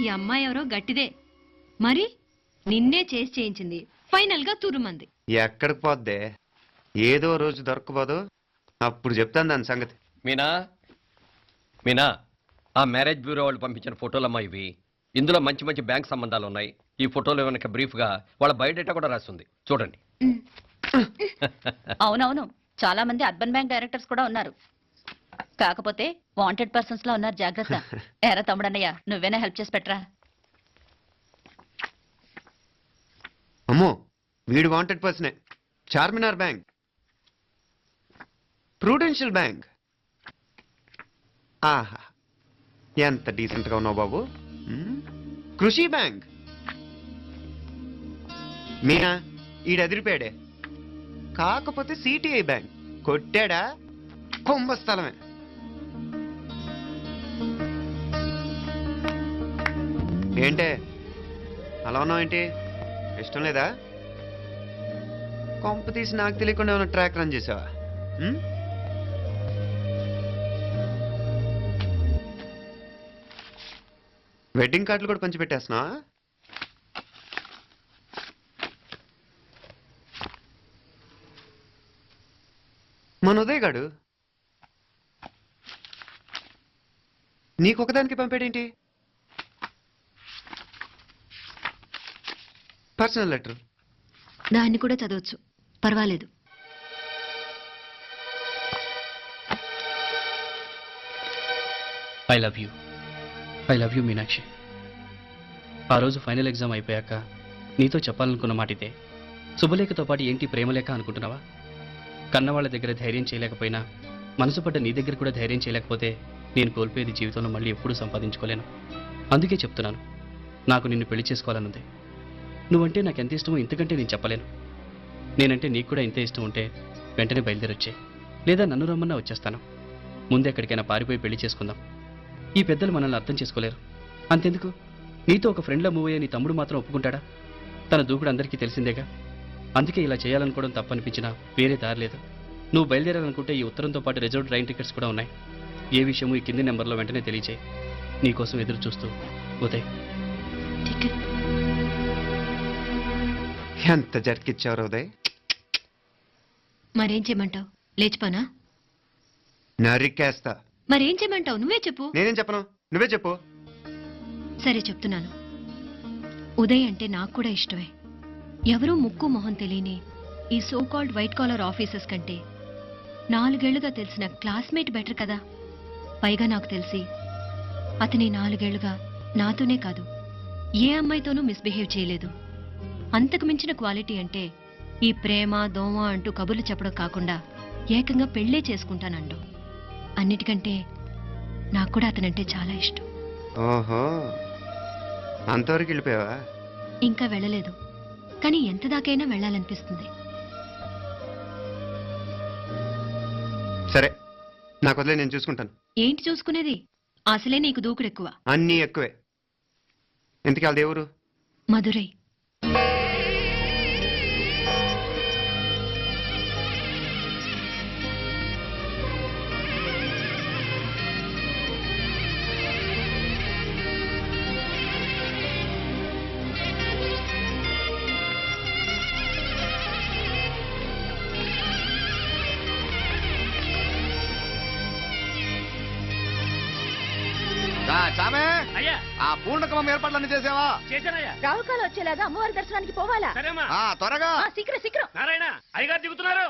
ఈ అమ్మాయి ఎవరో గట్టిదే, మరి నిన్నే చేసి చేయించింది, ఫైనల్ గా తురుమంది. ఎక్కడికి పోద్దే? ఏదో రోజు దొరకపోదు, అప్పుడు చెప్తాను దాని సంగతి. మీనా మీనా, ఆ మ్యారేజ్ బ్యూరో వాళ్ళు పంపించిన ఫోటోలమ్మా ఇవి. ఇందులో మంచి మంచి బ్యాంక్ సంబంధాలు ఉన్నాయి. ఈ ఫోటోలో వెనక బ్రీఫ్ గా వాళ్ళ బయోడేటా కూడా రాస్తుంది, చూడండి. అవునవును, చాలా మంది అర్బన్ బ్యాంక్ డైరెక్టర్స్ కూడా ఉన్నారు. కాకపోతే వాంటెడ్ పర్సన్స్ లో ఉన్నారు, జాగ్రత్త. ఎరా తమ్ముడన్నయ్య, నువ్వేనా హెల్ప్ చేసి పెట్టరా? అమ్మో, వీడు వాంటెడ్ పర్సనే. Charminar bank, Prudential bank. ఆహా, ఎంత డీసెంట్ గా ఉన్నావు బాబు. కృషి బ్యాంక్. మీనా, ఈడు ఎదిరిపోయాడే. కాకపోతే సిటిఐ బ్యాంక్ కొట్టాడా కుంభస్థలమే. ఏంటే అలా ఉన్నావు? ఏంటి ఇష్టం లేదా? కొంప తీసి నాకు తెలియకుండా ఏమైనా ట్రాక్ రన్ చేసావా? వెడ్డింగ్ కార్డులు కూడా పంచిపెట్టేస్తున్నావా? మన ఉదయ్ గాడు నీకొకదానికి పంపాడేంటి? Personal letter. దాన్ని కూడా చదవచ్చు, పర్వాలేదు. I love you Meenakshi. ఆ రోజు ఫైనల్ ఎగ్జామ్ అయిపోయాక నీతో చెప్పాలనుకున్న మాట ఇదే. శుభలేఖతో పాటు ఏంటి ప్రేమలేఖ అనుకుంటున్నావా? కన్నవాళ్ళ దగ్గర ధైర్యం చేయలేకపోయినా మనసు పడ్డ నీ దగ్గర కూడా ధైర్యం చేయలేకపోతే నేను కోల్పోయేది జీవితంలో మళ్ళీ ఎప్పుడూ సంపాదించుకోలేను. అందుకే చెప్తున్నాను, నాకు నిన్ను పెళ్లి చేసుకోవాలనుంది. నువ్వంటే నాకు ఎంత ఇష్టమో ఇంతకంటే నేను చెప్పలేను. నేనంటే నీకు కూడా ఇంతే ఇష్టం ఉంటే వెంటనే బయలుదేరొచ్చే, లేదా నన్ను రమ్మన్నా వచ్చేస్తాను. ముందే ఎక్కడికైనా పారిపోయి పెళ్లి చేసుకుందాం. ఈ పెద్దలు మనల్ని అర్థం చేసుకోలేరు. అంతెందుకు, నీతో ఒక ఫ్రెండ్లా మూవ్ అయ్యే నీ తమ్ముడు మాత్రం ఒప్పుకుంటాడా? తన దూకుడు అందరికీ తెలిసిందేగా. అందుకే ఇలా చేయాలనుకోవడం తప్పనిపించినా వేరే దారి లేదు. నువ్వు బయలుదేరాలనుకుంటే ఈ ఉత్తరంతో పాటు రిజర్వ్ ట్రైన్ టికెట్స్ కూడా ఉన్నాయి. ఏ విషయమూ ఈ కింది నెంబర్లో వెంటనే తెలియచేయి. నీకోసం ఎదురు చూస్తూ ఉదయ్. ఎంత జర్కిచ్చావు ఉదయ్. మరేం చేయమంటావు? లేచిపోనా? నరికేస్తా. మరేం చేయమంటావు? నువ్వే చెప్పు. నేనేం చెప్పను, నువ్వే చెప్పు. సరే చెప్తున్నాను. ఉదయ్ అంటే నాకు కూడా ఇష్టమే. ఎవరూ ముక్కు మొహం తెలియని ఈ so called white collar officers కంటే 4 ఏళ్లుగా తెలిసిన క్లాస్మేట్ బెటర్ కదా. పైగా నాకు తెలిసి అతని 4 ఏళ్లుగా నాతోనే కాదు ఏ అమ్మాయితోనూ మిస్బిహేవ్ చేయలేదు. అంతకు మించిన క్వాలిటీ అంటే ఈ ప్రేమ దోమ అంటూ కబుర్లు చెప్పడం కాకుండా ఏకంగా పెళ్లే చేసుకుంటానండు. అన్నిటికంటే నాకు కూడా అతనంటే చాలా ఇష్టం. ఓహో, అంతవరకు వెళ్ళిపోయావా? ఇంకా వెళ్ళలేదు, కానీ ఎంత దాకైనా వెళ్ళాలనిపిస్తుంది. సరే, నాకు వదిలే, నేను చూసుకుంటాను. ఏంటి చూసుకునేది? అసలే నీకు దూకుడెక్కువ. అన్నీ ఎక్కువే. ఇంతకీ వాళ్ళ దేవురు? మధురై. ఆ పూర్ణకమం ఏర్పాట్లన్నీ చేసావా? రావుకాలు వచ్చేలాగా అమ్మవారి దర్శనానికి పోవాలా? త్వరగా. శీఘ్రం. నారాయణ అయ్యగారు దిగుతున్నారు.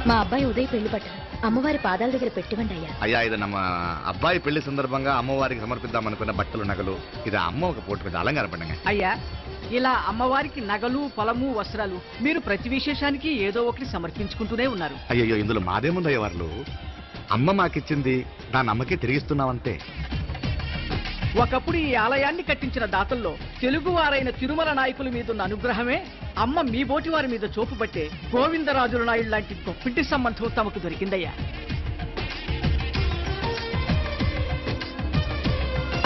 మా అబ్బాయి ఉదయ్ పెళ్లి పట్టారు, అమ్మవారి పాదాల దగ్గర పెట్టివ్వండి అయ్యా. అయ్యా, ఇది నమ్మ అబ్బాయి పెళ్లి సందర్భంగా అమ్మవారికి సమర్పిద్దాం అనుకున్న బట్టలు, నగలు. ఇది అమ్మ ఒక పూట మీద అలంకార పండుగ. అయ్యా, ఇలా అమ్మవారికి నగలు, పొలము, వస్త్రాలు మీరు ప్రతి విశేషానికి ఏదో ఒకటి సమర్పించుకుంటూనే ఉన్నారు. అయ్యో, ఇందులో మాదేముందయ్య వాళ్ళు. అమ్మ మాకిచ్చింది దాని అమ్మకే తిరిగిస్తున్నామంతే. ఒకప్పుడు ఈ ఆలయాన్ని కట్టించిన దాతల్లో తెలుగువారైన తిరుమల నాయకుల మీదున్న అనుగ్రహమే అమ్మ మీ బోటి వారి మీద చూపుబట్టే గోవిందరాజుల నాయుడు లాంటి గొప్పింటి సంబంధం తమకు దొరికిందయ్యా.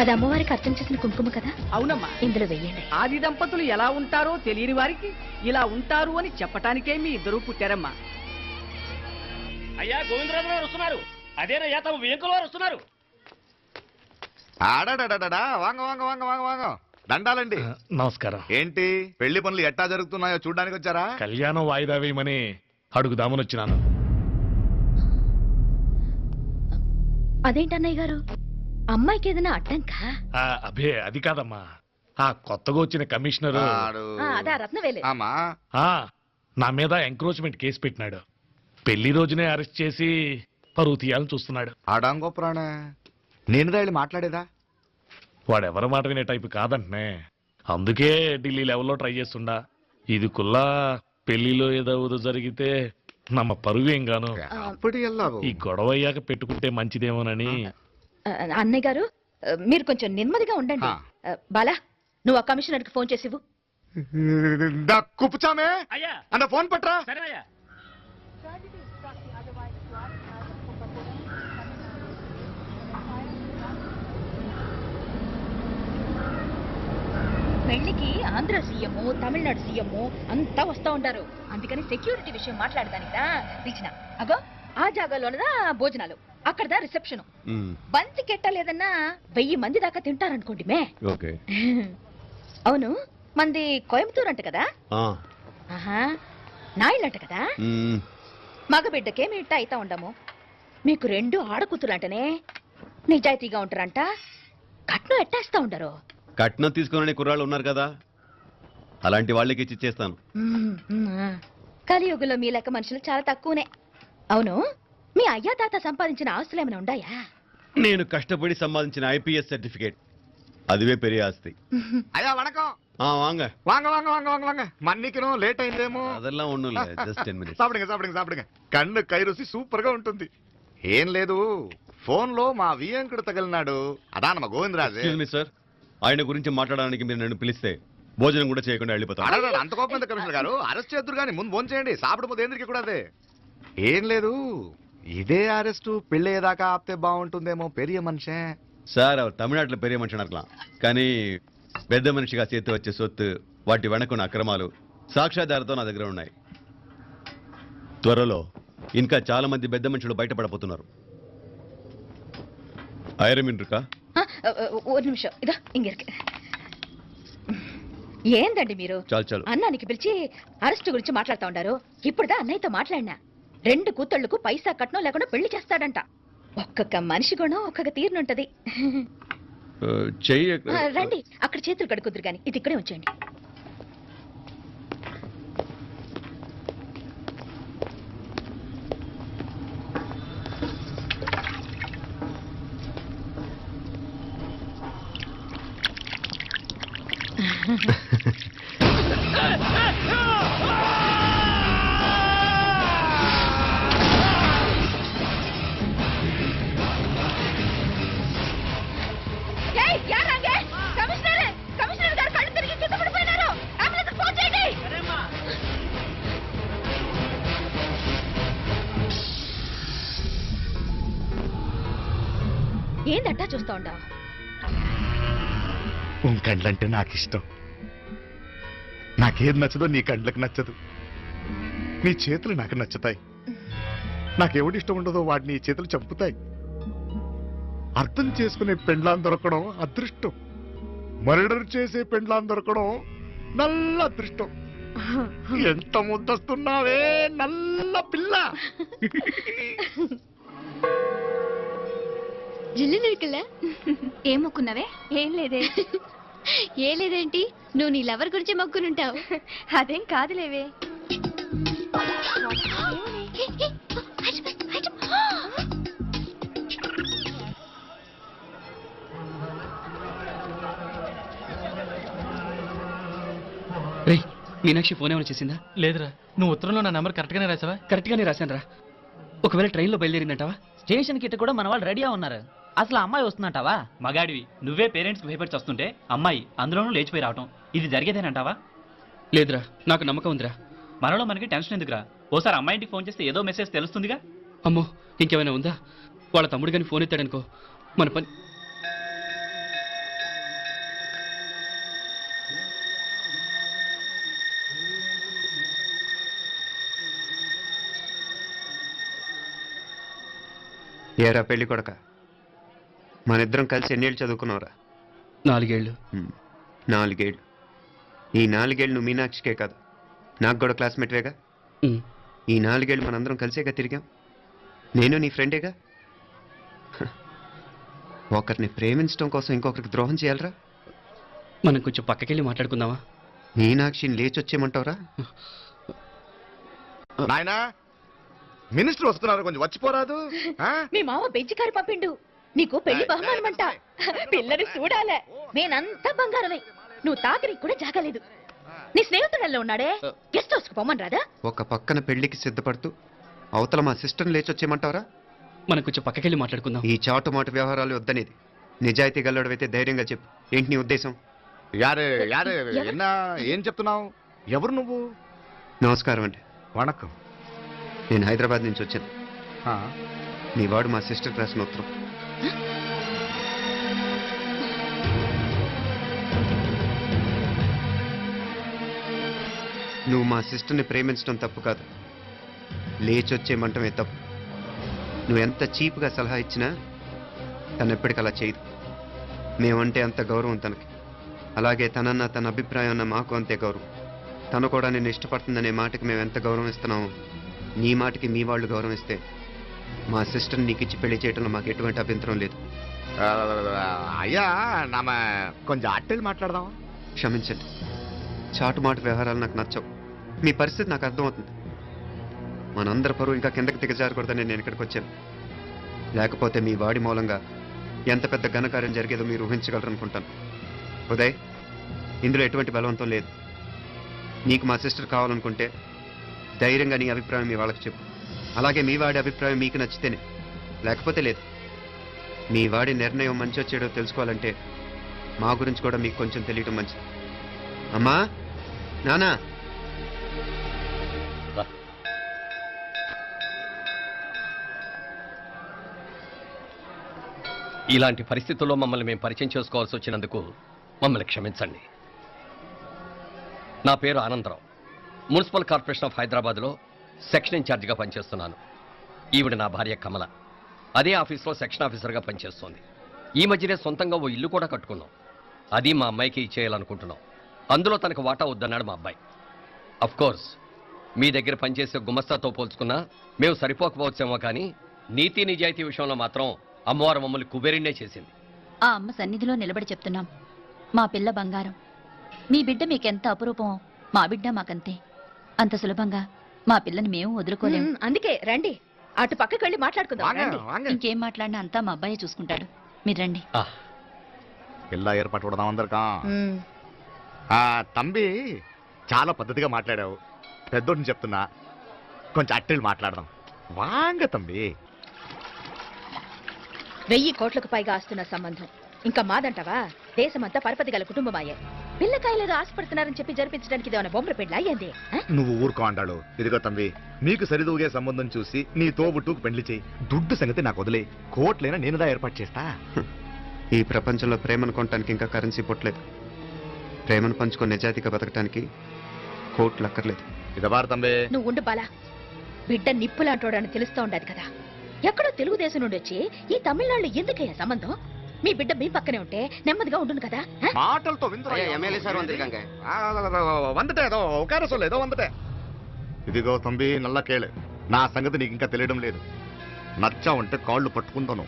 అది అమ్మవారికి అర్థం చేసిన కుంకుమ కదా, అవునమ్మా. ఇందులో వెయ్యండి. ఆది దంపతులు ఎలా ఉంటారో తెలియని వారికి ఇలా ఉంటారు అని చెప్పటానికే మీ ఇద్దరూ పుట్టారమ్మా. అయ్యా గోవిందరాజు గారు వస్తున్నారు. అదేనయ్యా తమ వెంకుల వారు వస్తున్నారు. ఆడాడాడా వాంగ వాంగ వాంగ వాంగ వాంగ దండాలండి. నమస్కారం. ఏంటి పెళ్లి పనులు ఎట్టా జరుగుతున్నాయో చూడడానికి వచ్చారా? కళ్యాణం వాయిదా వేయమని అడుగుదామని వచ్చినాను. అదేంటన్నయ్య గారు, అమ్మాయికి ఏదైనా అడ్డంకా? అభే అది కాదమ్మా, ఆ కొత్తగా వచ్చిన కమిషనరు అదే రత్నవేలే. ఆమా నా మీద ఎంక్రోచ్మెంట్ కేసు పెట్టినాడు. పెళ్లి రోజునే అరెస్ట్ చేసి పరువు తీయాలని చూస్తున్నాడు. ఆడాంగో ప్రాణ నేనుగా వెళ్ళి మాట్లాడేదా? వాడెవరి మాట వినే టైపు కాదంటనే, అందుకే ఢిల్లీ లెవెల్లో ట్రై చేస్తుండా. ఇది కుల్లా పెళ్లిలో ఏదో జరిగితే నమ్మ పరువేం గాను. అప్పుడు ఈ గొడవ అయ్యాక పెట్టుకుంటే మంచిదేమోనని. అన్నయ్య గారు మీరు కొంచెం నెమ్మదిగా ఉండండి. బాలా, నువ్వు ఆ కమిషనర్ కి ఫోన్ చేసివు. కుప్పుచామే అయ్యా అన్న ఫోన్ పట్రా. సరేనయ్యా. పెళ్లికి ఆంధ్ర సీఎం, తమిళనాడు సీఎం అంతా వస్తా ఉంటారు. అందుకని సెక్యూరిటీ విషయం మాట్లాడదానికిదా పిలిచిన. అగో ఆ జాగాలోనదా భోజనాలు, అక్కడదా రిసెప్షన్. బంతి కెట్టలేదన్నా 1000 మంది దాకా తింటారనుకోండి మే. ఓకే. అవును, మంది కోయంబత్తూర్ అంట కదా? ఆహా, నాయుళ్ళంట కదా? మగబిడ్డకే మీ ఇట్ట అయితా ఉండము. మీకు 2 ఆడకూతులంటనే నిజాయితీగా ఉంటారంట. కట్నం ఎట్టేస్తా ఉండరు. కట్నం తీసుకునే కుర్రాళ్ళు ఉన్నారు కదా, అలాంటి వాళ్ళకి ఇచ్చేస్తాను. కలియుగంలో మీ లెక్క మనుషులు చాలా తక్కువనే. అవును, మీ అయ్యా తాత సంపాదించిన ఆస్తులు ఏమైనా ఉన్నాయా? నేను కష్టపడి సంపాదించిన ఐపీఎస్ సర్టిఫికేట్, అదివే పెరిగే ఆస్తి. అయ్యా వణకం. వాంగ వాంగ వాంగ వాంగ వాంగ వాంగ మన్నికిను లేట్ అయిందేమో. అదెల్లా ఉండు, జస్ట్ 10 minutes. సాப்பிடுங்க కన్ను కైరుసి సూపర్ గా ఉంటుంది. ఏం లేదు, ఫోన్ లో మా వియంకుడు తగిలినాడు, అదా నమ్మ గోవిందరాజు. ఎక్స్క్యూజ్ మీ సార్, ఆయన గురించి మాట్లాడడానికి మీరు నన్ను పిలిస్తే భోజనం కూడా చేయకుండా వెళ్ళిపోతాను. అంత కోపం ఎంత కమిషనర్ గారు? అరెస్ట్ చేద్దరు కానీ ముందు ఫోన్ చేయండి. సాப்பிடும்போது ఎందుకు కూడా అదే. ఏం లేదు, ఇదే అరెస్టు పెళ్ళేదాకా ఆపితే బాగుంటుందేమో. పెరియ మనిషే సార్, அவர் తమిళనాడులో పెరిగే మనిషి అనర్కలాం, కానీ పెద్ద మనిషిగా చేతి వచ్చే సొత్తు, వాటి వెనకున్న అక్రమాలు సాక్ష్యాధారతో నా దగ్గర ఉన్నాయి. త్వరలో ఇంకా చాలా మంది పెద్ద మనుషులు బయటపడబోతున్నారు. ఐరమిన్ రుకా ஒரு நிமிஷம், இதோ இங்க இருக்கு. ఏందండి మీరు చాలు అన్నానికి పిలిచి అరెస్ట్ గురించి మాట్లాడుతూ ఉండారు? ఇప్పుడుదా అన్నయ్యతో మాట్లాడినా. 2 కూతుళ్లకు పైసా కట్నం లేకుండా పెళ్లి చేస్తాడంట. ఒక్కొక్క మనిషి గుణం ఒక్కొక్క తీరునుంటది. చెయ్యి రండి, అక్కడ చేతులు కడుకుదురు గాని ఇది ఇక్కడే ఉంచండి. కమిషనర్ గారు కళ్ళు తిరిగి కింద పడిపోయినారు. అంబులెన్స్ ఫోన్ చేయండి. ఏందట్టా చూస్తా ఉండవు? కండ్లంటే నాకు ఇష్టం. నాకేది నచ్చదో నీ కండ్లకు నచ్చదు. నీ చేతులు నాకు నచ్చుతాయి. నాకెవడి ఇష్టం ఉండదో వాడు నీ చేతులు చంపుతాయి. అర్థం చేసుకునే పెండ్లాం దొరకడం అదృష్టం. మర్డర్ చేసే పెండ్లాం దొరకడం నల్ల అదృష్టం. ఎంత ముద్దస్తున్నావే నల్ల పిల్ల. జిల్లు నిరుకులా ఏం మొక్కున్నావే? ఏం లేదే. ఏ లేదేంటి? నువ్వు నీ లవర్ గురించి మొక్కునుంటావు. అదేం కాదులేవే. రేయ్, మీనాక్షి ఫోన్ ఏమైనా చేసిందా? లేదురా, నువ్వు ఉత్తరంలో నా నెంబర్ కరెక్ట్ గానే రాసావా? కరెక్ట్ గానే రాశాను రా. ఒకవేళ ట్రైన్లో బయలుదేరిందంటావా? స్టేషన్ కిட்ட కూడా మన వాళ్ళు రెడీగా ఉన్నారు. అసలు ఆ అమ్మాయి వస్తుందంటావా? మగాడివి నువ్వే పేరెంట్స్కి భయపడి వస్తుంటే అమ్మాయి అందులోనూ లేచిపోయి రావటం ఇది జరిగేదేనంటావా? లేదురా, నాకు నమ్మకం ఉందిరా. మనలో మనకి టెన్షన్ ఎందుకురా? ఓసారి అమ్మాయి ఇంటికి ఫోన్ చేస్తే ఏదో మెసేజ్ తెలుస్తుందిగా. అమ్మో, ఇంకేమైనా ఉందా? వాళ్ళ తమ్ముడు కానీ ఫోన్ ఎత్తాడనుకో, మన పని. ఏరా పెళ్లి కొడక, మన ఇద్దరం కలిసి ఎన్నేళ్ళు చదువుకున్నావురా? 4 ఏళ్ళు. 4 ఏళ్ళు. ఈ 4 ఏళ్ళు నువ్వు మీనాక్షికే కాదు, నాకు కూడా క్లాస్మేట్వేగా. ఈ 4 ఏళ్ళు మనందరం కలిసేగా తిరిగాం. నేను నీ ఫ్రెండేగా. ఒకరిని ప్రేమించడం కోసం ఇంకొకరికి ద్రోహం చేయాలరా? మనం కొంచెం పక్కకెళ్ళి మాట్లాడుకుందామా? మీనాక్షిని లేచొచ్చేయమంటావురా? నాయనా, మినిస్టర్ వస్తున్నారు, కొంచెం వచ్చిపోరాదు. మీ మామ బెంచి కారు పంపిండు, నీకు పెళ్లి బహుమానమంట. పిల్లని చూడాలే, నేనంతా బంగారమే, నువ్వు తాకరికి కూడా జాగలేదు. నీ స్నేహితుడల్లో ఉన్నాడే, గెస్ట్ హౌస్ కు పొమ్మని రాదా? ఒక పక్కన పెళ్లికి సిద్ధపడుతూ అవతల మా సిస్టర్ని లేచొచ్చేయమంటావరా? మనం కొంచెం పక్కకెళ్ళి మాట్లాడుకుందాం. ఈ చాటుమాటు వ్యవహారాలు వద్దనేది. నిజాయితీ గల్లడవైతే ధైర్యంగా చెప్పు, ఏంటి నీ ఉద్దేశం? యారే యారే, ఎన్నా ఏం చెప్తున్నావు? ఎవరు నువ్వు? నమస్కారం అండి. వణకం. నేను హైదరాబాద్ నుంచి వచ్చాను. నీ వాడు మా సిస్టర్ రాసిన ఉత్తరం. నువ్వు మా సిస్టర్ని ప్రేమించడం తప్పు కాదు, లేచొచ్చేయమంటమే తప్పు. నువ్వు ఎంత చీప్గా సలహా ఇచ్చినా తను ఎప్పటికీ అలా చేయదు. మేమంటే అంత గౌరవం తనకి, అలాగే తనన్న తన అభిప్రాయం అన్న మాకు అంతే గౌరవం. తను కూడా నిన్ను ఇష్టపడుతుందనే మాటకి మేము ఎంత గౌరవం ఇస్తున్నామో, నీ మాటకి మీ వాళ్ళు గౌరవం ఇస్తే మా సిస్టర్ని నీకు ఇచ్చి పెళ్లి చేయడంలో మాకు ఎటువంటి అభ్యంతరం లేదు. అయ్యా, నామ కొంచెం అట్టెలు మాట్లాడదాం. క్షమించండి, చాటుమాటు వ్యవహారాలు నాకు నచ్చవు. మీ పరిస్థితి నాకు అర్థమవుతుంది. మనందరి పరువు ఇంకా కిందకి దిగజారకూడదని నేను ఇక్కడికి వచ్చాను. లేకపోతే మీ వాడి మూలంగా ఎంత పెద్ద ఘనకార్యం జరిగేదో మీరు ఊహించగలరనుకుంటాను. ఉదయ్, ఇందులో ఎటువంటి బలవంతం లేదు. నీకు మా సిస్టర్ కావాలనుకుంటే ధైర్యంగా నీ అభిప్రాయం మీ వాళ్ళకి చెప్పు. అలాగే మీ వాడి అభిప్రాయం మీకు నచ్చితేనే, లేకపోతే లేదు. మీ వాడి నిర్ణయం మంచో చెడో తెలుసుకోవాలంటే మా గురించి కూడా మీకు కొంచెం తెలియటం మంచిది. అమ్మా, నానా. ఇలాంటి పరిస్థితుల్లో మమ్మల్ని మేము పరిచయం చేసుకోవాల్సి వచ్చినందుకు మమ్మల్ని క్షమించండి. నా పేరు ఆనందరావు. మున్సిపల్ కార్పొరేషన్ ఆఫ్ హైదరాబాద్లో సెక్షన్ ఇన్ఛార్జిగా పనిచేస్తున్నాను. ఈవిడ నా భార్య కమల. అదే ఆఫీస్లో సెక్షన్ ఆఫీసర్గా పనిచేస్తోంది. ఈ మధ్యనే సొంతంగా ఓ ఇల్లు కూడా కట్టుకున్నాం. అది మా అమ్మాయికి ఇచ్చేయాలనుకుంటున్నాం. అందులో తనకు వాటా వద్దన్నాడు మా అబ్బాయి. కోర్స్ మీ దగ్గర పనిచేసే గుమస్తాతో పోల్చుకున్నా మేము సరిపోకపోవచ్చేమో, కానీ నీతి నిజాయితీ విషయంలో మాత్రం అమ్మవారు మమ్మల్ని కుబేరినే చేసింది. ఆ అమ్మ సన్నిధిలో నిలబడి చెప్తున్నాం, మా పిల్ల బంగారం. మీ బిడ్డ మీకెంత అపురూపమో మా బిడ్డ మాకంతే. అంత సులభంగా మా పిల్లని మేము వదులుకోలేము. అందుకే రండి, అటు పక్కకి వెళ్ళి మాట్లాడుకుందాం. రండి. ఇంకేం మాట్లాడినా అంతా మా అబ్బాయి చూసుకుంటాడు. మీరు రండి. పిల్ల ఏర్పాటు కొడదాం అందరికా. తంబి, చాలా పద్ధతిగా మాట్లాడావు. పెద్దోడిని చెప్తున్నా, కొంచెం అట్టెలు మాట్లాడదాం. వాంగ తంబి. 1000 కోట్లకు పైగా ఆస్తున్న సంబంధం ఇంకా మాదంటావా? దేశమంతా పరపతి గల కుటుంబమాయే. పిల్లకాయలేదో ఆశపడుతున్నారని చెప్పి జరిపించడానికి ఇదేమన్నా బొమ్మల పెళ్ళి అయ్యింది? నువ్వు ఊరుకో అంటాడు. ఇదిగో తంబి, నీకు సరిదూగే సంబంధం చూసి నీ తోబుట్టుకు పెళ్లి చేయి. దుడ్డు సంగతి నాకు వదిలే. కోట్లైనా నేనుదా ఏర్పాటు చేస్తా. ఈ ప్రపంచంలో ప్రేమను కొనటానికి ఇంకా కరెన్సీ పుట్టలేదు. ప్రేమను పంచుకొని నిజాయితీగా బతకటానికి కోట్లు అక్కర్లేదు. ఇదబారు తంబే. నువ్వు ఉండు బాలా, బిడ్డ నిప్పులాంటోడని తెలుస్తూ ఉండదు కదా. ఎక్కడో తెలుగుదేశం నుండి వచ్చి ఈ తమిళనాడులో ఎందుకయ్యా సంబంధం? మీ బిడ్డ మీ పక్కనే ఉంటే నెమ్మదిగా ఉండును కదా. మాటలతో ఇదిగో తంబి, నల్ల కేళే, నా సంగతి నీకు ఇంకా తెలియడం లేదు. నచ్చా ఉంటే కాళ్ళు పట్టుకుంటాను,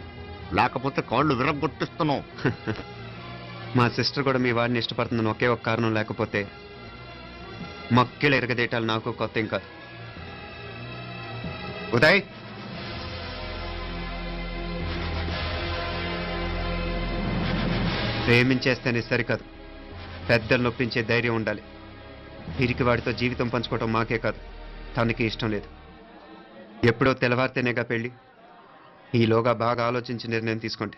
లేకపోతే కాళ్ళు విరగొట్టిస్తాను. మా సిస్టర్ కూడా మీ వాడిని ఇష్టపడుతుందని ఒకే ఒక కారణం లేకపోతే మక్కిలు ఎరగదేటాలు నాకు కొత్త ఏం కాదు. ఉదయ్, ప్రేమించేస్తేనే సరికాదు, పెద్దలు నొప్పించే ధైర్యం ఉండాలి. పిరికి వాడితో జీవితం పంచుకోవటం మాకే కాదు, తనకి ఇష్టం లేదు. ఎప్పుడో తెల్లవారితేనేగా పెళ్ళి. ఈలోగా బాగా ఆలోచించి నిర్ణయం తీసుకోండి.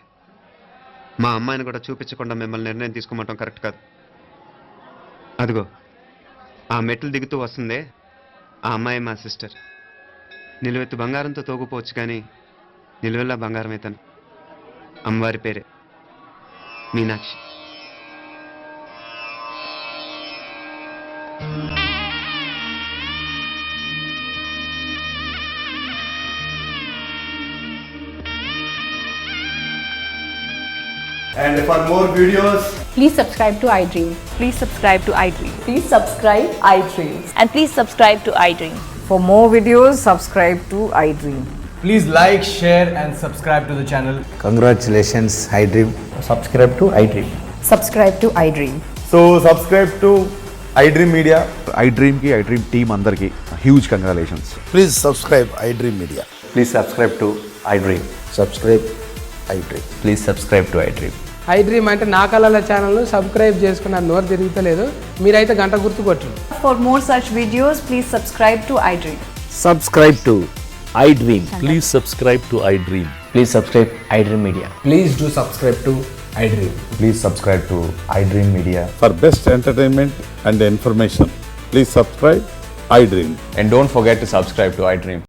మా అమ్మాయిని కూడా చూపించకుండా మిమ్మల్ని నిర్ణయం తీసుకోమంటాం కరెక్ట్ కాదు. అదిగో ఆ మెట్లు దిగుతూ వస్తుందే, ఆ అమ్మాయి మా సిస్టర్. నిలువెత్తు బంగారంతో తోగుపోవచ్చు కానీ నిలువెల్లా బంగారం అవుతాను. అమ్మవారి పేరే Meenakshi. And for more videos, Please subscribe to iDream. Please subscribe to iDream. Please subscribe iDream. And please subscribe to iDream. For more videos, subscribe to iDream. please like, share and subscribe to the channel. Congratulations, iDream. Subscribe to iDream. Subscribe to iDream. So subscribe to iDream Media. iDream కి iDream team అందరికి huge congratulations. Please subscribe iDream Media. Please subscribe to iDream. Subscribe iDream. Please subscribe to iDream. iDream అంటే నా కళల ఛానల్ను subscribe చేసుకున్న నోరు తిరుగుతలేదు, మీరైతే గంట గుర్తు కొట్టండి. For more such videos, please subscribe to iDream. Subscribe to iDream. Please subscribe to iDream. Please subscribe iDream Media. Please do subscribe to iDream. Please subscribe to iDream Media. For best entertainment and information please subscribe iDream. And don't forget to subscribe to iDream.